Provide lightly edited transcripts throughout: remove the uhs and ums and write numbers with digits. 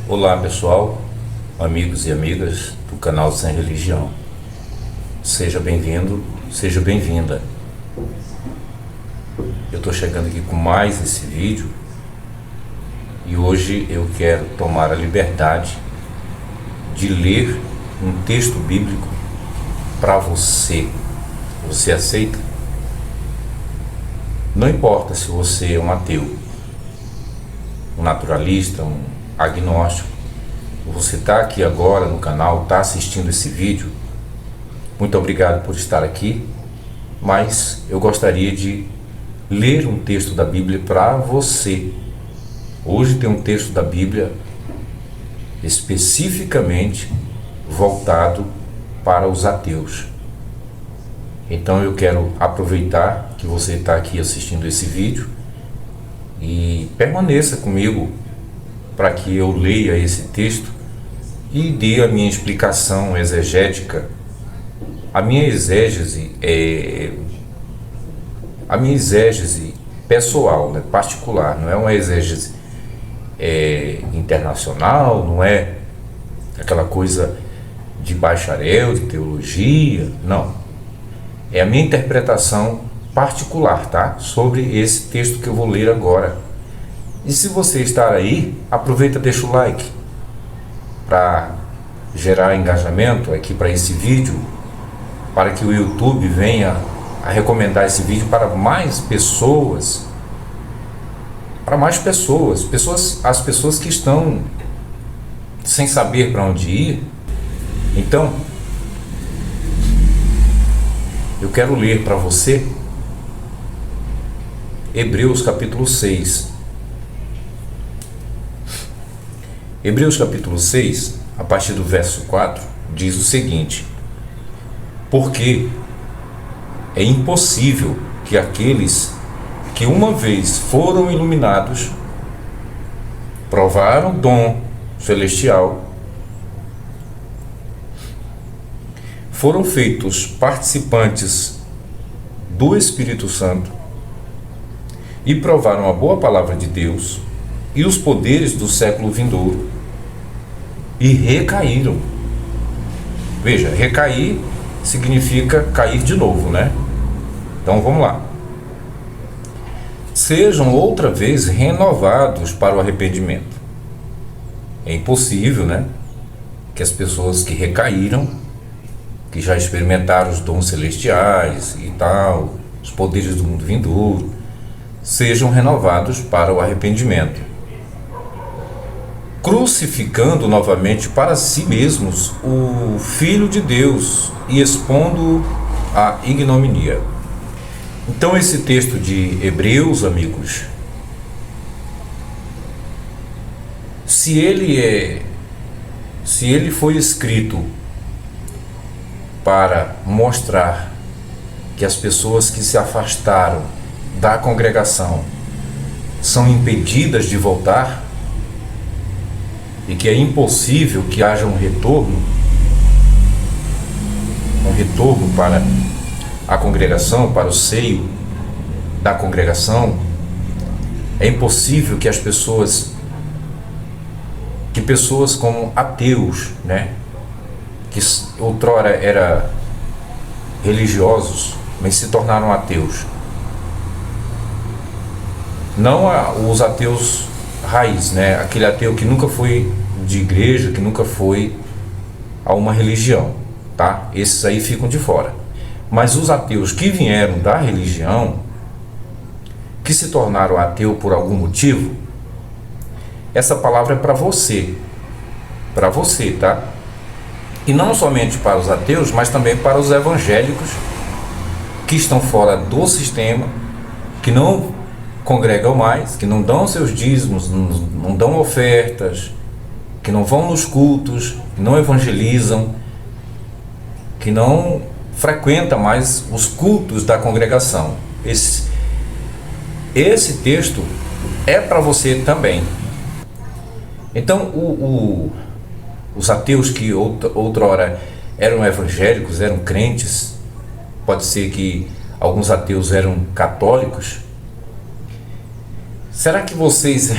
Olá pessoal, amigos e amigas do canal Sem Religião. Seja bem-vindo, seja bem-vinda. Eu estou chegando aqui com mais esse vídeo e hoje eu quero tomar a liberdade de ler um texto bíblico para você. Você aceita? Não importa se você é um ateu, um naturalista, um agnóstico, você está aqui agora no canal, está assistindo esse vídeo, muito obrigado por estar aqui, mas eu gostaria de ler um texto da Bíblia para você. Hoje tem um texto da Bíblia especificamente voltado para os ateus. Então eu quero aproveitar que você está aqui assistindo esse vídeo e permaneça comigo para que eu leia esse texto e dê a minha explicação exegética. A minha exégese pessoal, né, particular, não é uma exégese internacional, não é aquela coisa de bacharel, de teologia, não. É a minha interpretação particular, tá? Sobre esse texto que eu vou ler agora. E se você estar aí, aproveita e deixa o like para gerar engajamento aqui para esse vídeo, para que o YouTube venha a recomendar esse vídeo para mais pessoas, as pessoas que estão sem saber para onde ir. Então, eu quero ler para você Hebreus capítulo 6. Hebreus capítulo 6, a partir do verso 4, diz o seguinte: porque é impossível que aqueles que uma vez foram iluminados, provaram o dom celestial, foram feitos participantes do Espírito Santo e provaram a boa palavra de Deus e os poderes do século vindouro e recaíram. Veja, recair significa cair de novo, né? Então vamos lá. Sejam outra vez renovados para o arrependimento. É impossível, né, que as pessoas que recaíram, que já experimentaram os dons celestiais e tal, os poderes do mundo vindouro, sejam renovados para o arrependimento, crucificando novamente para si mesmos o Filho de Deus e expondo-o à ignominia. Então esse texto de Hebreus, amigos, se ele foi escrito para mostrar que as pessoas que se afastaram da congregação são impedidas de voltar e que é impossível que haja um retorno para a congregação, para o seio da congregação, é impossível que pessoas como ateus, né, que outrora eram religiosos, mas se tornaram ateus. Não os ateus raiz, né, aquele ateu que nunca foi de igreja, que nunca foi a uma religião, tá? Esses aí ficam de fora. Mas os ateus que vieram da religião, que se tornaram ateu por algum motivo, essa palavra é para você, tá? E não somente para os ateus, mas também para os evangélicos que estão fora do sistema, que não congregam mais, que não dão seus dízimos, não dão ofertas, que não vão nos cultos, que não evangelizam, que não frequentam mais os cultos da congregação. Esse texto é para você também. Então, os ateus que outrora eram evangélicos, eram crentes, pode ser que alguns ateus eram católicos. Será que vocês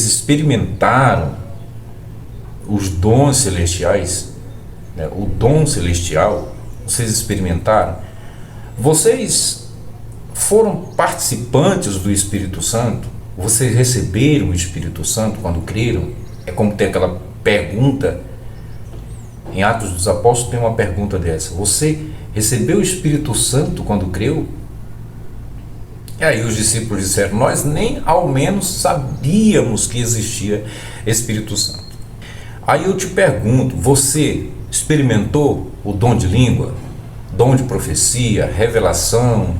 experimentaram os dons celestiais, né, o dom celestial, vocês experimentaram? Vocês foram participantes do Espírito Santo? Vocês receberam o Espírito Santo quando creram? É como tem aquela pergunta, em Atos dos Apóstolos tem uma pergunta dessa: você recebeu o Espírito Santo quando creu? E aí os discípulos disseram: nós nem ao menos sabíamos que existia Espírito Santo. Aí eu te pergunto, você experimentou o dom de língua, dom de profecia, revelação?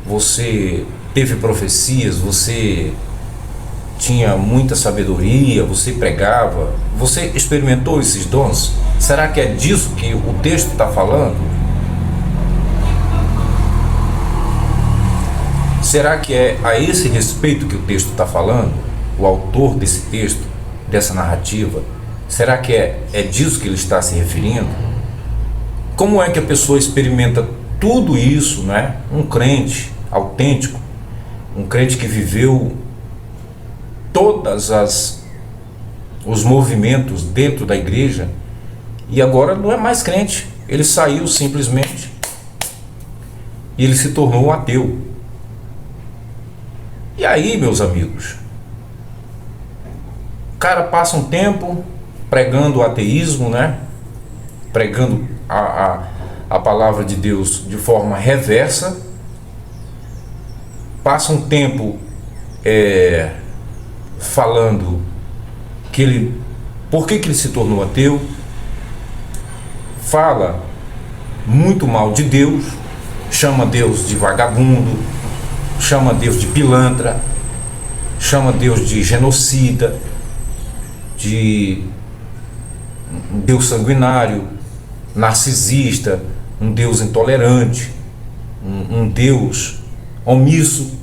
Você teve profecias, você tinha muita sabedoria, você pregava, você experimentou esses dons? Será que é disso que o texto está falando? Será que é a esse respeito que o texto está falando? O autor desse texto, dessa narrativa, será que é disso que ele está se referindo? Como é que a pessoa experimenta tudo isso, né? Um crente autêntico, um crente que viveu todas os movimentos dentro da igreja e agora não é mais crente, ele saiu simplesmente e ele se tornou um ateu. E aí, meus amigos, o cara passa um tempo pregando o ateísmo, né? Pregando a palavra de Deus de forma reversa, passa um tempo falando que por que ele se tornou ateu, fala muito mal de Deus, chama Deus de vagabundo, chama Deus de pilantra, chama Deus de genocida, de um Deus sanguinário, narcisista, um Deus intolerante, um Deus omisso,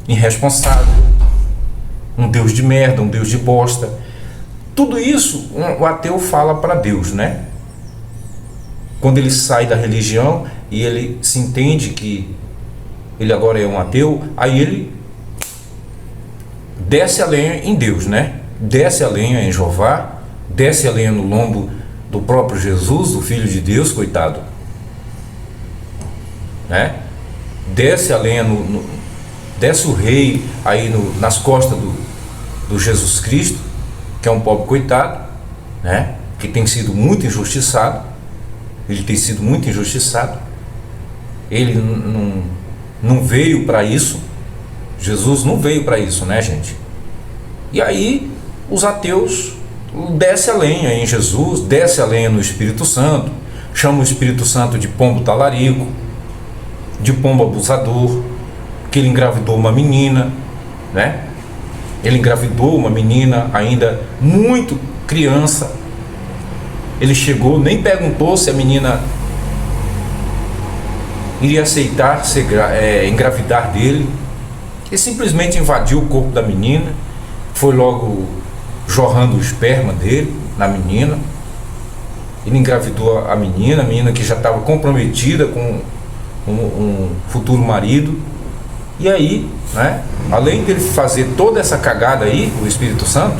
irresponsável, um Deus de merda, um Deus de bosta. Tudo isso o ateu fala para Deus, né? Quando ele sai da religião e ele se entende que ele agora é um ateu, aí ele desce a lenha em Deus, né? Desce a lenha em Jeová, desce a lenha no lombo do próprio Jesus, do Filho de Deus, coitado, né? Desce a lenha, desce o rei aí nas costas do Jesus Cristo, que é um pobre coitado, né? Que tem sido muito injustiçado. Ele tem sido muito injustiçado. Ele não veio para isso. Jesus não veio para isso, né, gente? E aí os ateus desce a lenha em Jesus, desce a lenha no Espírito Santo, chama o Espírito Santo de pombo talarico, de pombo abusador, que ele engravidou uma menina, né? Ele engravidou uma menina ainda muito criança. Ele chegou, nem perguntou se a menina iria aceitar engravidar dele. Ele simplesmente invadiu o corpo da menina, foi logo jorrando o esperma dele na menina. Ele engravidou a menina que já estava comprometida com um futuro marido. E aí, né, além dele fazer toda essa cagada aí, o Espírito Santo,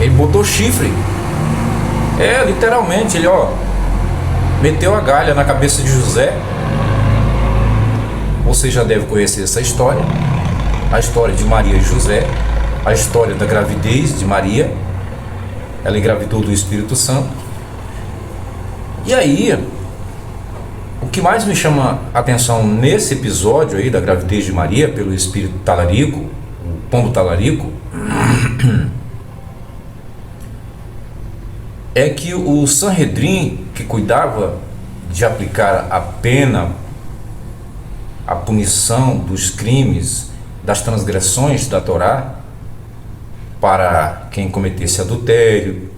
ele botou chifre. Literalmente, ele meteu a galha na cabeça de José. Você já deve conhecer essa história, a história de Maria e José, a história da gravidez de Maria. Ela engravidou do Espírito Santo. E aí, o que mais me chama a atenção nesse episódio aí da gravidez de Maria pelo espírito talarico, o pombo talarico, é que o Sanhedrin, que cuidava de aplicar a pena, a punição dos crimes, das transgressões da Torá, para quem cometesse adultério,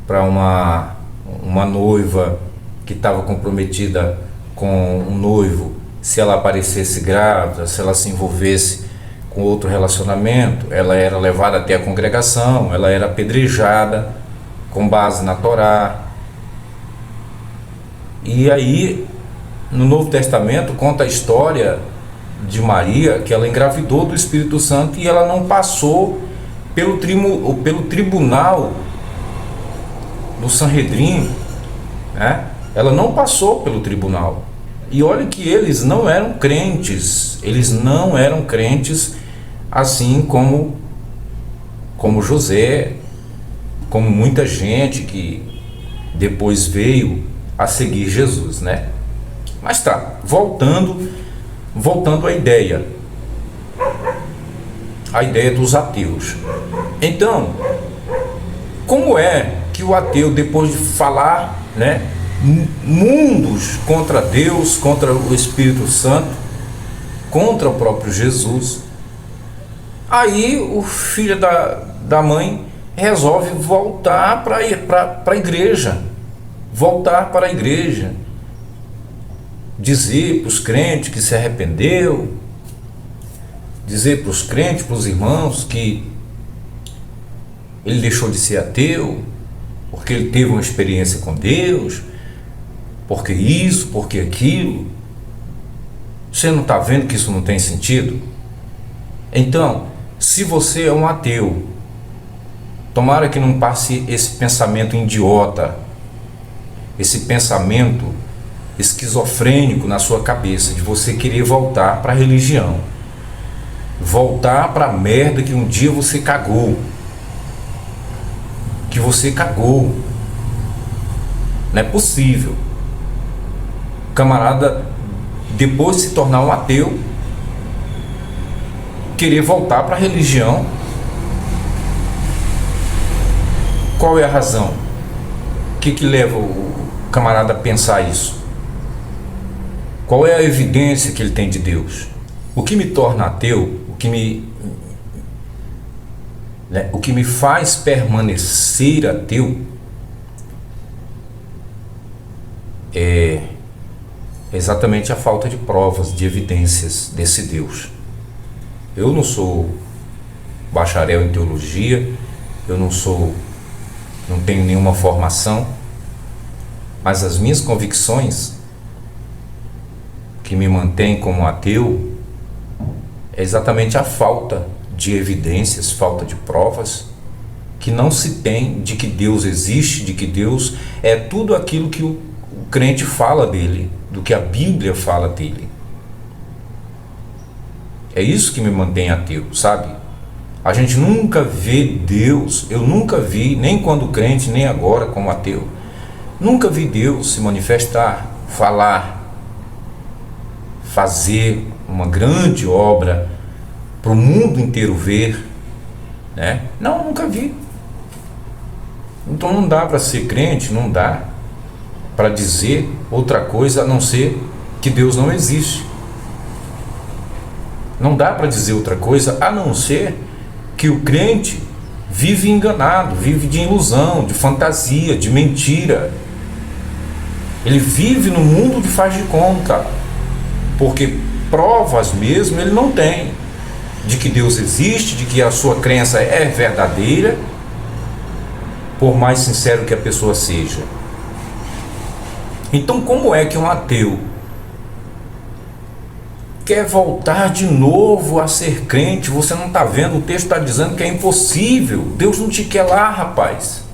para uma noiva que estava comprometida com um noivo, se ela aparecesse grávida, se ela se envolvesse com outro relacionamento, ela era levada até a congregação, ela era apedrejada com base na Torá. E aí, no Novo Testamento, conta a história de Maria, que ela engravidou do Espírito Santo e ela não passou pelo tribunal do Sanhedrin, né? Ela não passou pelo tribunal. E olha que eles não eram crentes, assim como José, como muita gente que depois veio a seguir Jesus, né? Mas tá, voltando à ideia dos ateus. Então, como é que o ateu, depois de falar, né, mundos contra Deus, contra o Espírito Santo, contra o próprio Jesus, aí o filho da mãe resolve voltar para a igreja, dizer para os crentes que se arrependeu, dizer para os crentes, para os irmãos, que ele deixou de ser ateu, porque ele teve uma experiência com Deus, porque isso, porque aquilo. Você não está vendo que isso não tem sentido? Então, se você é um ateu, tomara que não passe esse pensamento idiota, esse pensamento esquizofrênico na sua cabeça, de você querer voltar para a religião, voltar para a merda que um dia você cagou, não é possível. Camarada, depois de se tornar um ateu, querer voltar para a religião. Qual é a razão? O que leva o camarada a pensar isso? Qual é a evidência que ele tem de Deus? O que me torna ateu, o que me faz permanecer ateu é exatamente a falta de provas, de evidências desse Deus. Eu não sou bacharel em teologia, não tenho nenhuma formação, mas as minhas convicções que me mantêm como ateu é exatamente a falta de evidências, falta de provas, que não se tem de que Deus existe, de que Deus é tudo aquilo que o crente fala dele, do que a Bíblia fala dele. É isso que me mantém ateu, sabe? A gente nunca vê Deus, eu nunca vi, nem quando crente, nem agora como ateu, nunca vi Deus se manifestar, falar, fazer uma grande obra para o mundo inteiro ver, né? Não, nunca vi. Então não dá para ser crente, não dá para dizer outra coisa a não ser que Deus não existe. Não dá para dizer outra coisa a não ser que o crente vive enganado, vive de ilusão, de fantasia, de mentira. Ele vive no mundo de faz de conta, porque provas mesmo ele não tem de que Deus existe, de que a sua crença é verdadeira, por mais sincero que a pessoa seja. Então, como é que um ateu quer voltar de novo a ser crente? Você não está vendo? O texto está dizendo que é impossível. Deus não te quer lá, rapaz.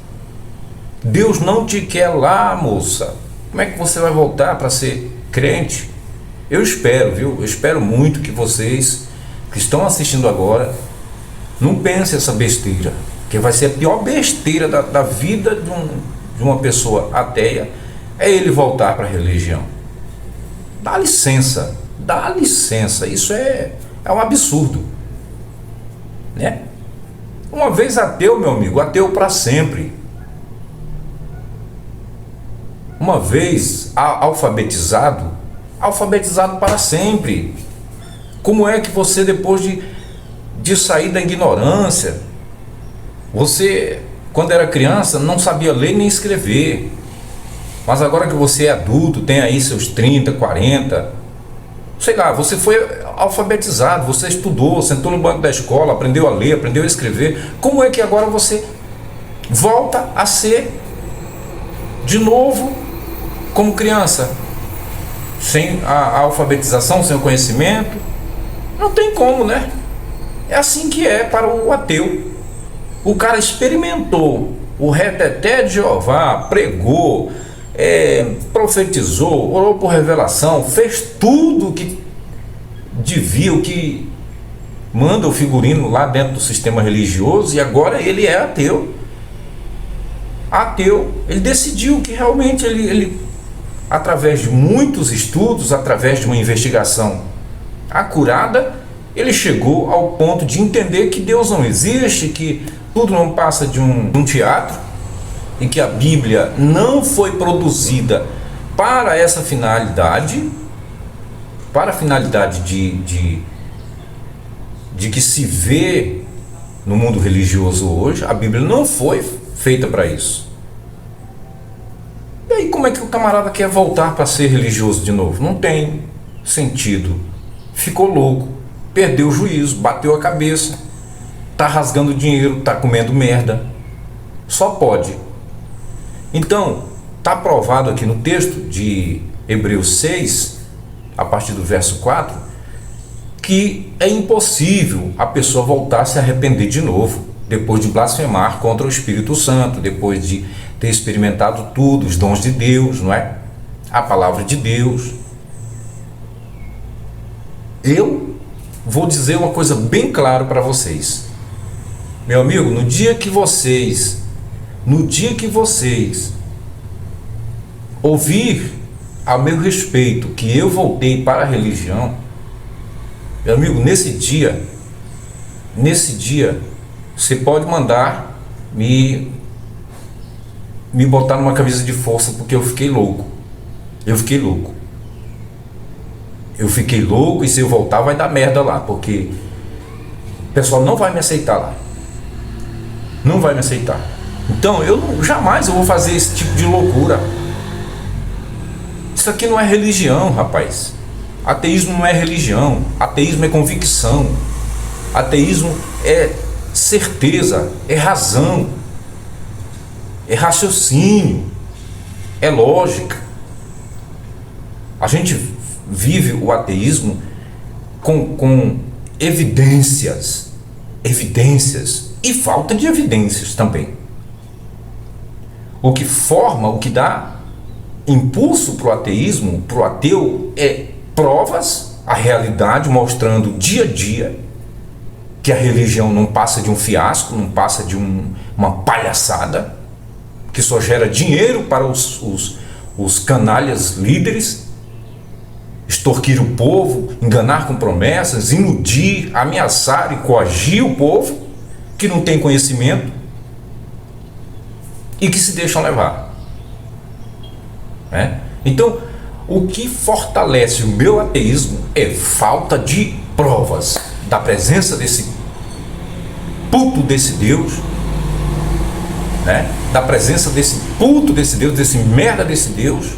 Deus não te quer lá, moça. Como é que você vai voltar para ser crente? Eu espero, viu? Eu espero muito que vocês que estão assistindo agora não pensem essa besteira, que vai ser a pior besteira da vida de uma pessoa ateia, é ele voltar para a religião. Dá licença, isso é um absurdo, né? Uma vez ateu, meu amigo, ateu para sempre. Uma vez alfabetizado para sempre. Como é que você, depois de sair da ignorância, você, quando era criança, não sabia ler nem escrever, mas agora que você é adulto, tem aí seus 30, 40, sei lá, você foi alfabetizado, você estudou, sentou no banco da escola, aprendeu a ler, aprendeu a escrever, como é que agora você volta a ser de novo como criança, sem a alfabetização, sem o conhecimento? Não tem como, né? É assim que é para o ateu. O cara experimentou o reteté de Jeová, pregou, profetizou, orou por revelação, fez tudo o que devia, o que manda o figurino lá dentro do sistema religioso, e agora ele é ateu. Ateu. Ele decidiu que realmente ele através de muitos estudos, através de uma investigação acurada, ele chegou ao ponto de entender que Deus não existe, que tudo não passa de um teatro, e que a Bíblia não foi produzida para essa finalidade, para a finalidade de que se vê no mundo religioso hoje. A Bíblia não foi feita para isso. E aí como é que o camarada quer voltar para ser religioso de novo? Não tem sentido. Ficou louco, perdeu o juízo, bateu a cabeça, tá rasgando dinheiro, tá comendo merda. Só pode. Então, tá provado aqui no texto de Hebreus 6, a partir do verso 4, que é impossível a pessoa voltar a se arrepender de novo, depois de blasfemar contra o Espírito Santo, depois de ter experimentado tudo, os dons de Deus, não é? A palavra de Deus. Eu vou dizer uma coisa bem clara para vocês. Meu amigo, no dia que vocês ouvir a meu respeito que eu voltei para a religião, meu amigo, nesse dia, você pode mandar me botar numa camisa de força, porque eu fiquei louco. Eu fiquei louco, e se eu voltar vai dar merda lá, porque o pessoal não vai me aceitar lá. Não vai me aceitar. Então jamais eu vou fazer esse tipo de loucura. Isso aqui não é religião, rapaz. Ateísmo não é religião. Ateísmo é convicção. Ateísmo é certeza, é razão, é raciocínio, é lógica. A gente vive o ateísmo com evidências e falta de evidências também. O que dá impulso para o ateísmo, para o ateu, é provas, a realidade, mostrando dia a dia que a religião não passa de um fiasco, não passa de uma palhaçada, que só gera dinheiro para os canalhas líderes, extorquir o povo, enganar com promessas, iludir, ameaçar e coagir o povo que não tem conhecimento e que se deixam levar. Então, o que fortalece o meu ateísmo é falta de provas da presença desse puto desse Deus, da presença desse puto desse Deus, desse merda desse Deus,